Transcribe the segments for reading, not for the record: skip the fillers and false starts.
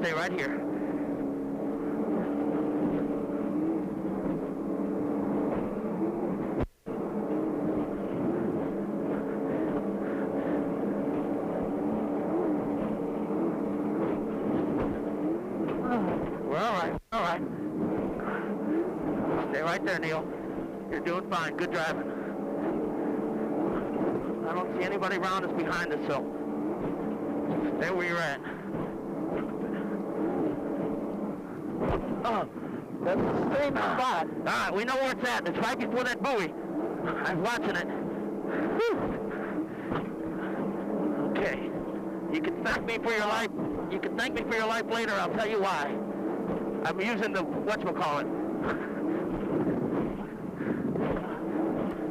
stay right here. We're all right, all right. Stay right there, Neil. You're doing fine, good driving. I don't see anybody around us behind us, so stay where you're at. Oh, that's the same spot. All right, we know where it's at. It's right before that buoy. I'm watching it. Whew. Okay. You can thank me for your life. You can thank me for your life later. I'll tell you why. I'm using the whatchamacallit.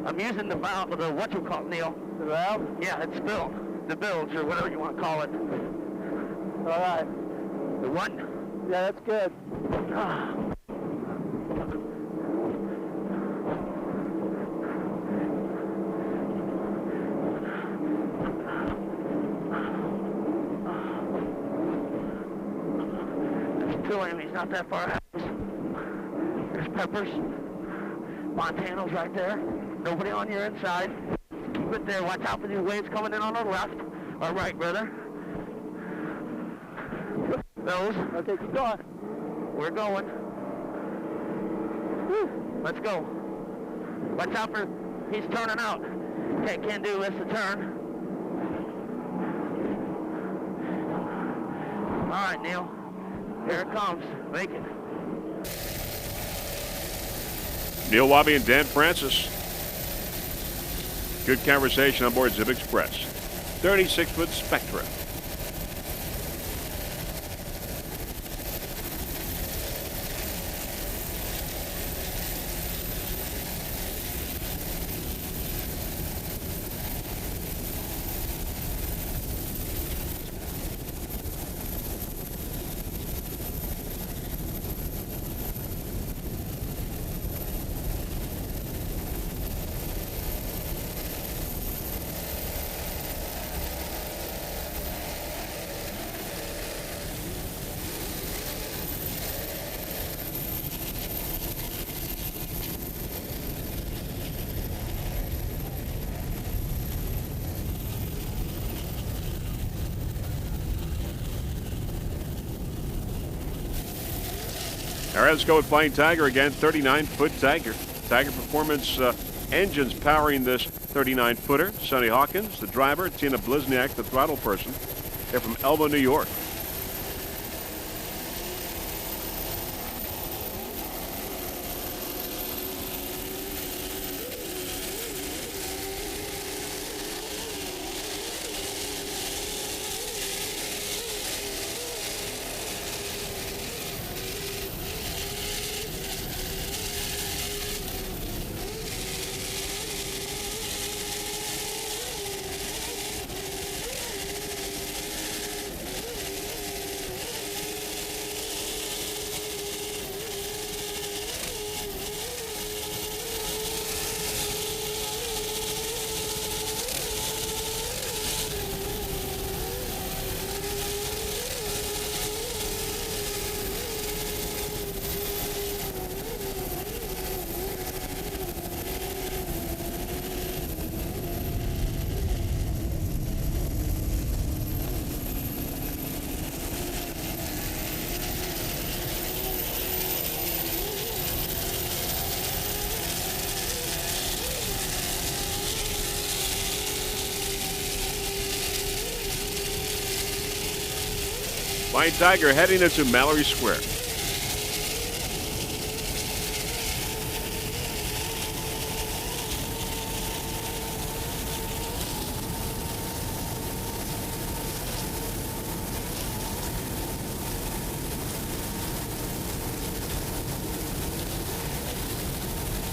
I'm using the valve, the whatchamacallit, Neil. The valve? Yeah, it's spilled. The bilge, or whatever you want to call it. All right. The one. Yeah, that's good. There's two of him. He's not that far out. There's Peppers. Montano's right there. Nobody on your inside. Keep it there. Watch out for these waves coming in on the left. All right, brother. Those. Okay, keep going. We're going. Whew. Let's go. Watch out for, he's turning out. Okay, can't do this to turn. All right, Neil. Here it comes. Make it. Neil Wabi and Dan Francis. Good conversation on board Zip Express. 36-foot Spectra. All right, let's go with Flying Tiger again, 39-foot Tiger. Tiger Performance engines powering this 39-footer. Sonny Hawkins, the driver. Tina Blizniak, the throttle person. They're from Elba, New York. Flying Tiger heading into Mallory Square.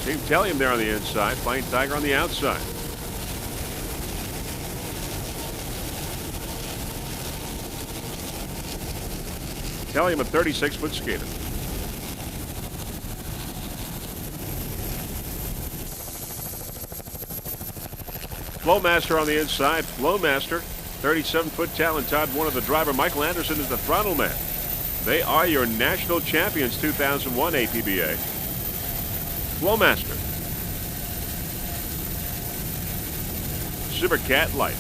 Team Tellium there on the inside, Flying Tiger on the outside. Tellium, a 36-foot skater. Flowmaster on the inside. Flowmaster, 37-foot Talon Todd, one of the driver. Michael Anderson is the throttle man. They are your national champions 2001 APBA. Flowmaster. Supercat Lite.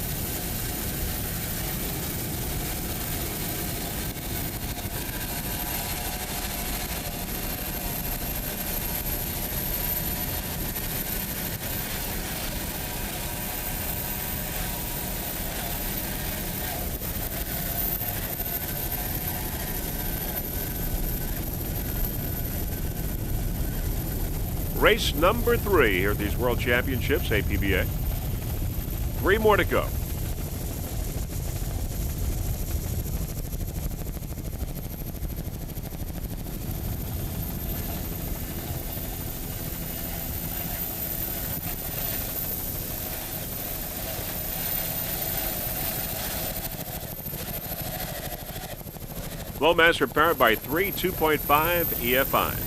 Race number 3 here at these World Championships, APBA. 3 more to go. Flowmaster powered by 3 2.5 EFIs.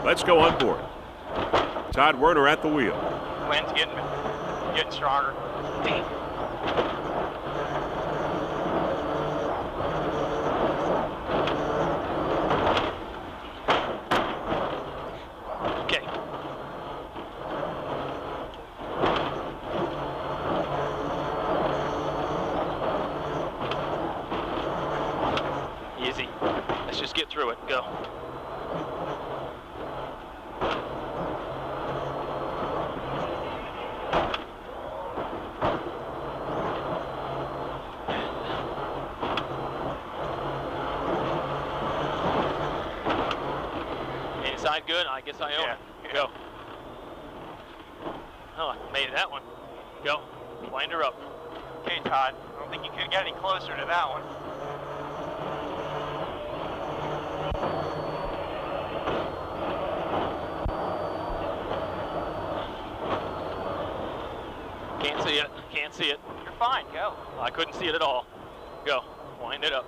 Let's go on board. Todd Werner at the wheel. Wind's getting stronger. Okay. Easy. Let's just get through it. Go. Good, I guess I own it. Go. Oh, I made that one. Go. Wind her up. Okay, Todd. I don't think you could get any closer to that one. Can't see it. Can't see it. You're fine. Go. I couldn't see it at all. Go. Wind it up.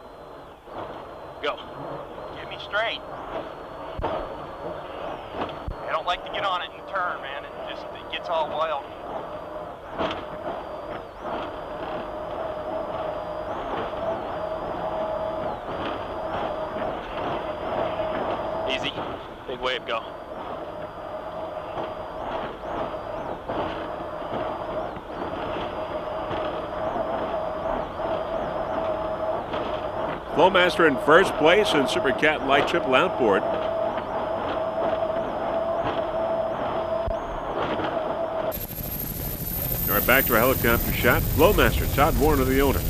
Go. Get me straight. I don't like to get on it and turn, man. It gets all wild. Easy. Big wave, go. Flowmaster in first place and Supercat Lite triple outboard. All right, back to our helicopter shot. Flowmaster, Todd Warner, the owner.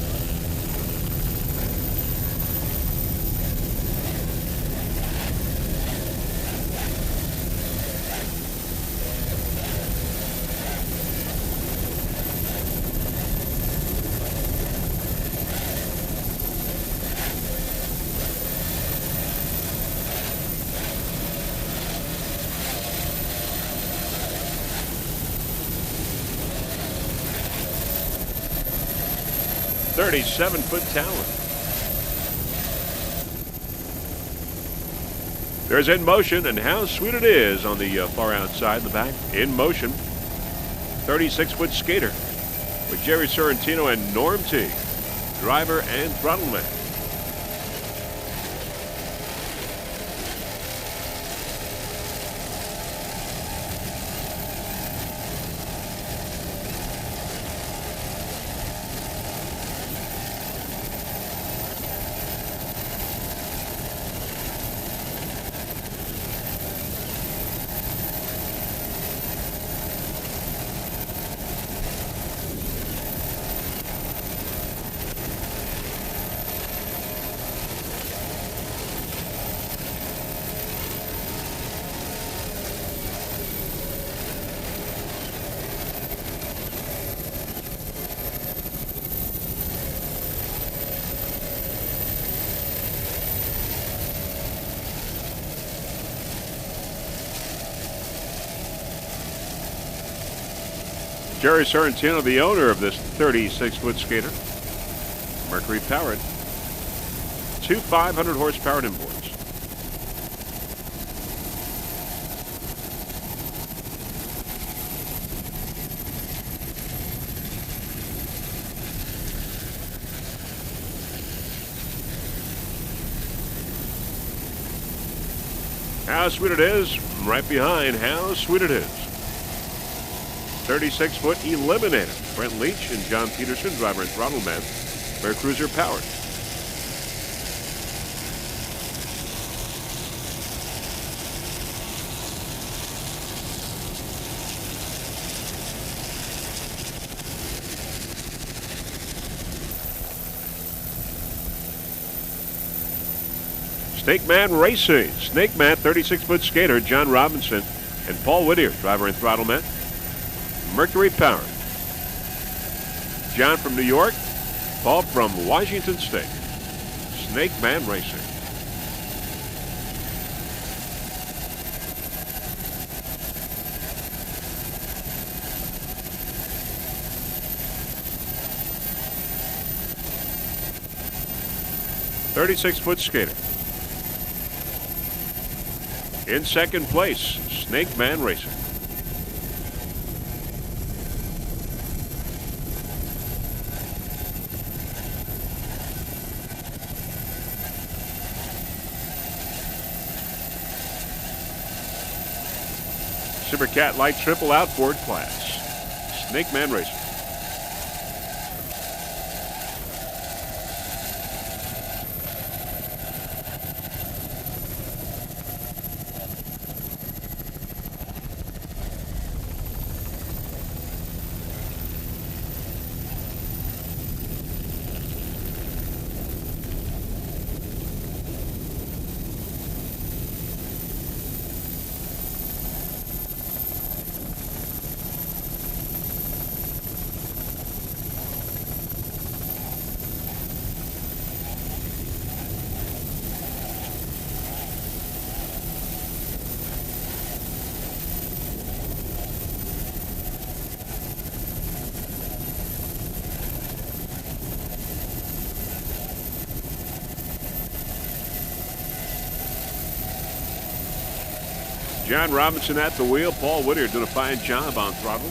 .37-foot tower. There's In Motion, and how sweet it is on the far outside in the back. In Motion, 36-foot skater with Jerry Sorrentino and Norm T, driver and throttle man. Jerry Sorrentino, the owner of this 36-foot skater. Mercury powered. 2 500 horsepower inboards. How sweet it is, right behind How Sweet It Is. 36-foot Eliminator. Brent Leach and John Peterson, driver and throttle man. Bear Cruiser powered. Snake Man Racing. Snake Man 36-foot skater John Robinson and Paul Whittier, driver and throttle man. Mercury powered. John from New York, Paul from Washington State. Snake Man Racing. .36-foot skater. In second place, Snake Man Racing. Supercat Light Triple Outboard class. Snake Man Racing. John Robinson at the wheel. Paul Whittier doing a fine job on throttle.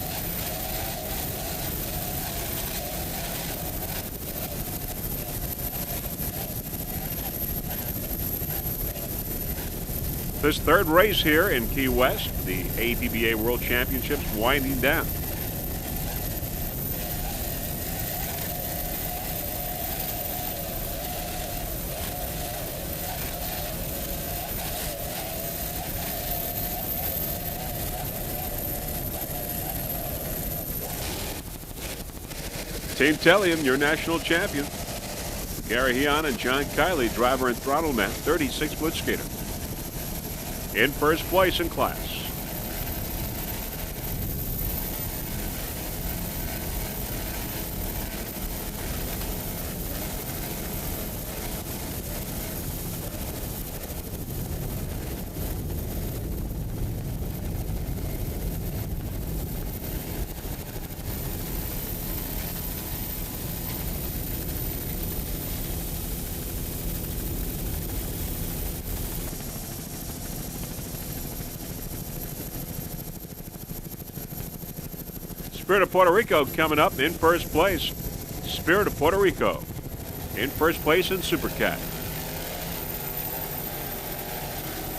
This third race here in Key West, the APBA World Championships winding down. Team Tellium, your national champion. Gary Heon and John Kiley, driver and throttle man, 36-foot skater. In first place in class. Spirit of Puerto Rico coming up in first place. Spirit of Puerto Rico in first place in Supercat.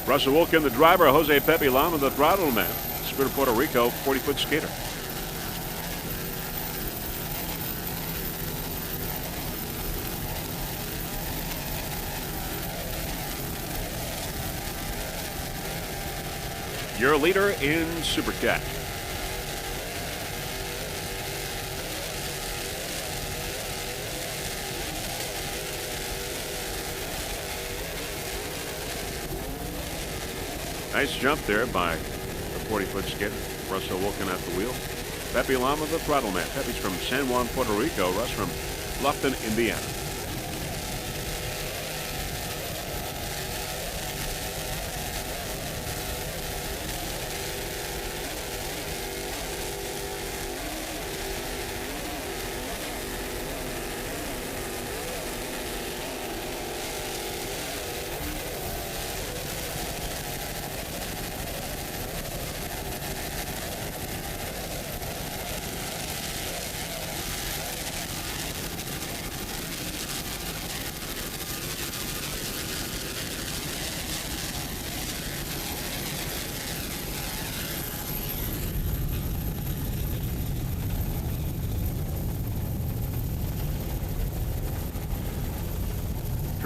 Russell Wilkin, the driver. Jose Pepe Lama, the throttle man. Spirit of Puerto Rico, 40-foot skater. Your leader in Supercat. Nice jump there by the 40-foot skater. Russell Wilkin at the wheel. Pepe Lama, the throttle man. Pepe's from San Juan, Puerto Rico. Russ from Bluffton, Indiana.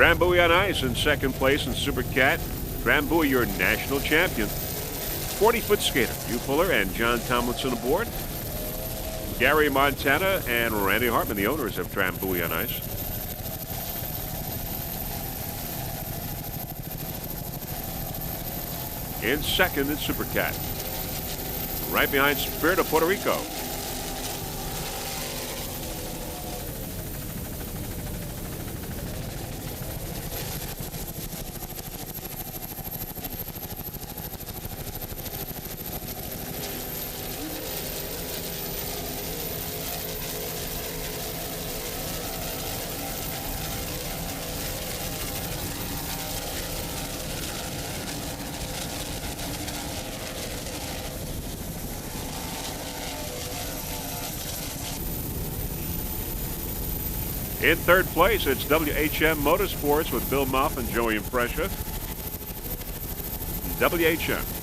Drambuie on ice in second place in Supercat. Drambuie, your national champion. 40-foot skater, Hugh Fuller and John Tomlinson aboard. Gary Montana and Randy Hartman, the owners of Drambuie on ice. In second in Supercat. Right behind Spirit of Puerto Rico. In third place, it's WHM Motorsports with Bill Moff and Joey Imprescia. WHM.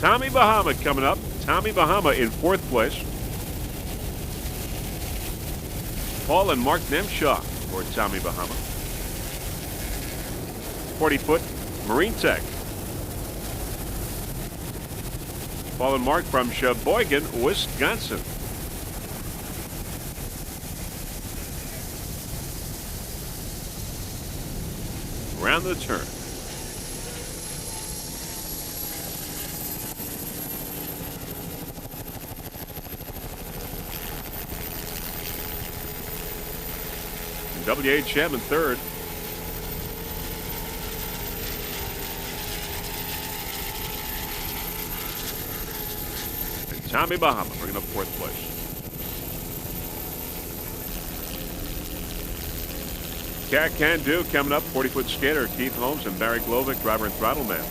Tommy Bahama coming up. Tommy Bahama in fourth place. Paul and Mark Nemshaw for Tommy Bahama. 40-foot Marine Tech. Paul and Mark from Sheboygan, Wisconsin. Around the turn. WHM in third. And Tommy Bahama bringing up fourth place. Cat Can Do coming up. 40-foot skater Keith Holmes and Barry Glovick, driver and throttle man.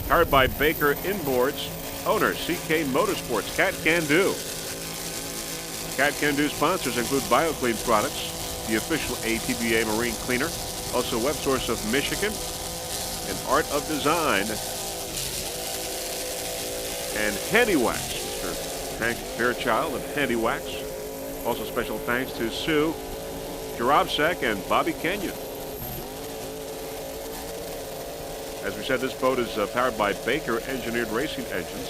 Powered by Baker Inboards. Owner CK Motorsports. Cat Can Do. Cat Can Do sponsors include BioClean products, the official APBA marine cleaner, also Web Source of Michigan, and Art of Design, and Handy Wax, Mr. Hank Fairchild of Handy Wax. Also special thanks to Sue Jarobsek and Bobby Kenyon. As we said, this boat is powered by Baker Engineered Racing Engines.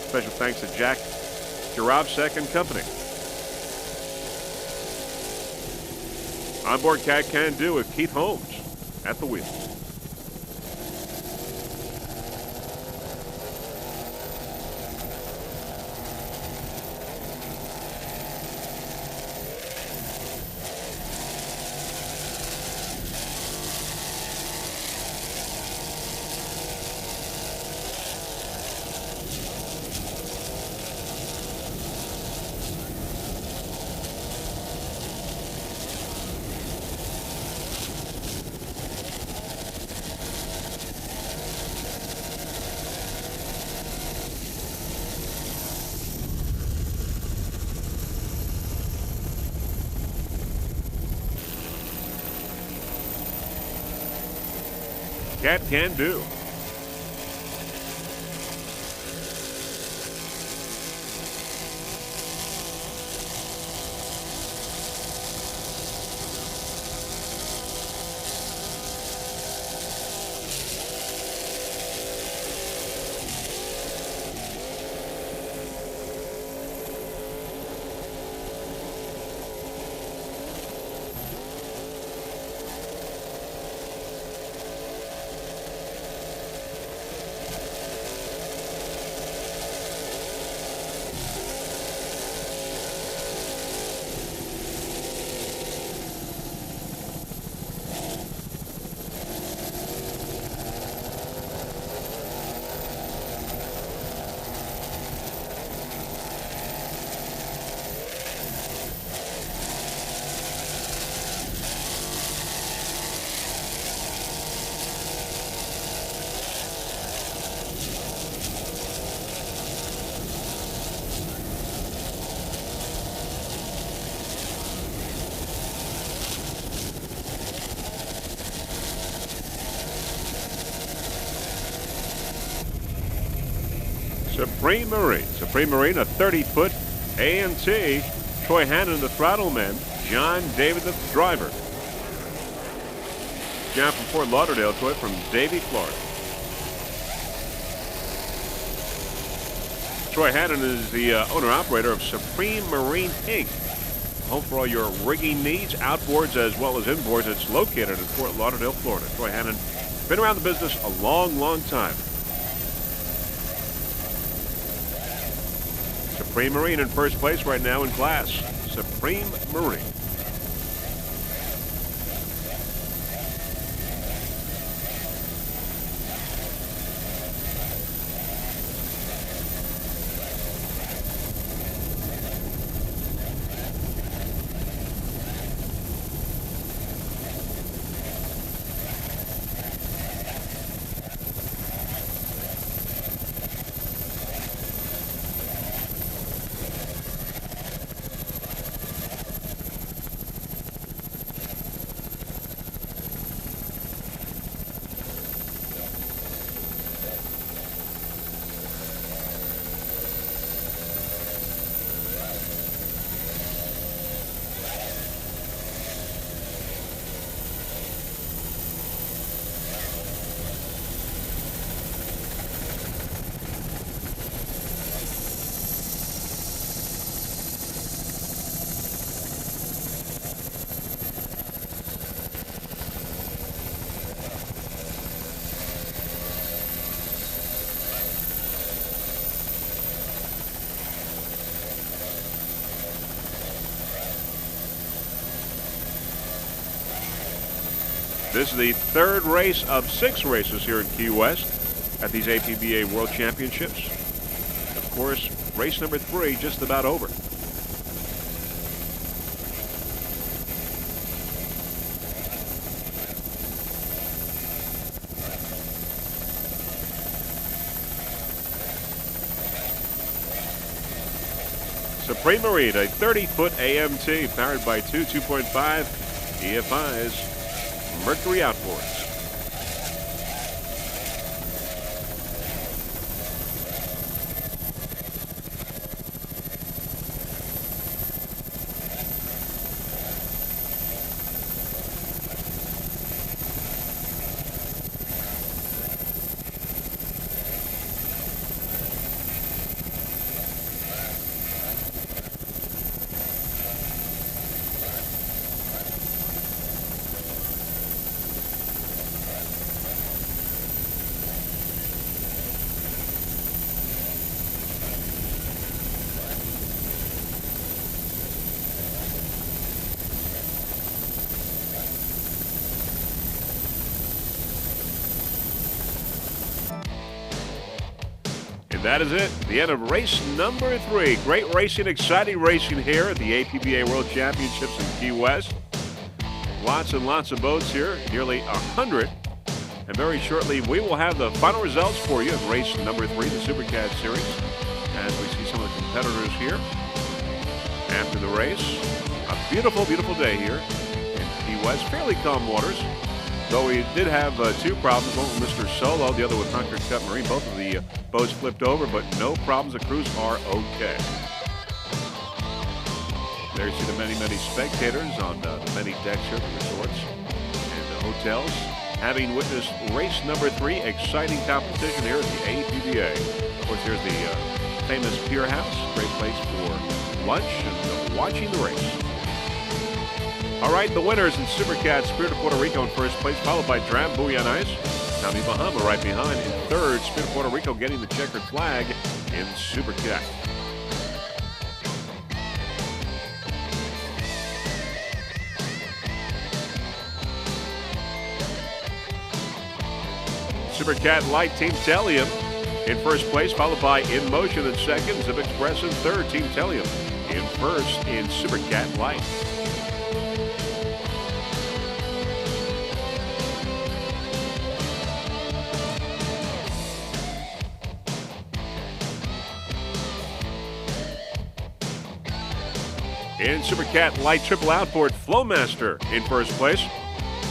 Special thanks to Jack Jarobsek and Company. Onboard Cat Can Do with Keith Holmes at the wheel. Cat Can Do. Supreme Marine. Supreme Marine, a 30-foot A&T. Troy Hannon, the throttle man. John David, the driver. John from Fort Lauderdale, Troy from Davie, Florida. Troy Hannon is the owner-operator of Supreme Marine Inc. Home for all your rigging needs, outboards as well as inboards. It's located in Fort Lauderdale, Florida. Troy Hannon, been around the business a long, long time. Supreme Marine in first place right now in class. Supreme Marine. This is the third race of 6 races here in Key West at these APBA World Championships. Of course, race number 3 just about over. Supreme Marine, a 30-foot AMT powered by two 2.5 EFIs. Mercury outboards. That is it. The end of race number 3. Great racing, exciting racing here at the APBA World Championships in Key West. Lots and lots of boats here, nearly 100. And very shortly, we will have the final results for you of race number 3, the Supercat Series, as we see some of the competitors here after the race. A beautiful, beautiful day here in Key West. Fairly calm waters. Though we did have 2 problems, one with Mr. Solo, the other with Concord Cup Marine. Both of the boats flipped over, but no problems. The crews are okay. There you see the many, many spectators on the many decks here at the resorts and the hotels. Having witnessed race number 3, exciting competition here at the APBA. Of course, here's the famous Pier House. Great place for lunch and watching the race. All right, the winners in Supercat, Spirit of Puerto Rico in first place, followed by Drambuie on Ice. Tommy Bahama right behind in third. Spirit of Puerto Rico getting the checkered flag in Supercat. Supercat Lite Team Tellium in first place, followed by In Motion in second. Zip Express in third. Team Tellium in first in Supercat Lite. In Supercat Light Triple Outboard, Flowmaster in first place.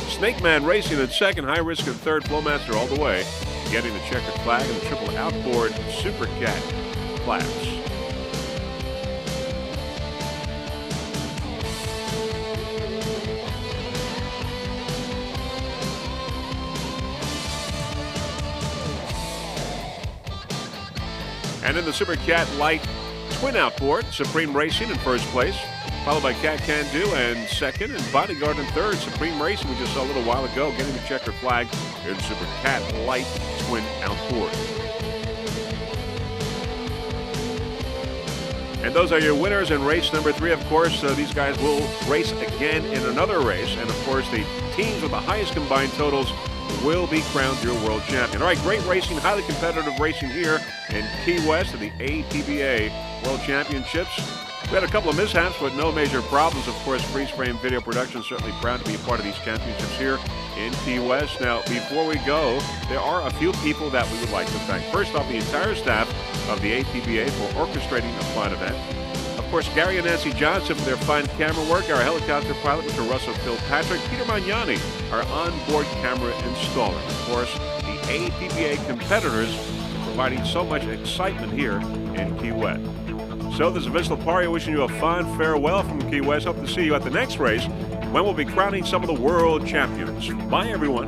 Snake Man Racing in second, High Risk in third, Flowmaster all the way getting the checkered flag in the triple outboard supercat class. And in the supercat lite twin outboard, Supreme Racing in first place, followed by Cat Can Do and second, and Bodyguard in third. Supreme Racing, we just saw a little while ago, getting the checkered flag in supercat lite twin outboard. And those are your winners in race number 3. Of course, these guys will race again in another race. And of course, the teams with the highest combined totals will be crowned your world champion. All right, great racing, highly competitive racing here in Key West at the APBA World Championships. We had a couple of mishaps, but no major problems. Of course, Freeze Frame Video Production certainly proud to be a part of these championships here in Key West. Now, before we go, there are a few people that we would like to thank. First off, the entire staff of the APBA for orchestrating a fine event. Of course, Gary and Nancy Johnson for their fine camera work. Our helicopter pilot, Mr. Russell Kilpatrick. Peter Magnani, our onboard camera installer. Of course, the APBA competitors providing so much excitement here in Key West. So this is Vince Laparia wishing you a fond farewell from Key West. Hope to see you at the next race when we'll be crowning some of the world champions. Bye, everyone.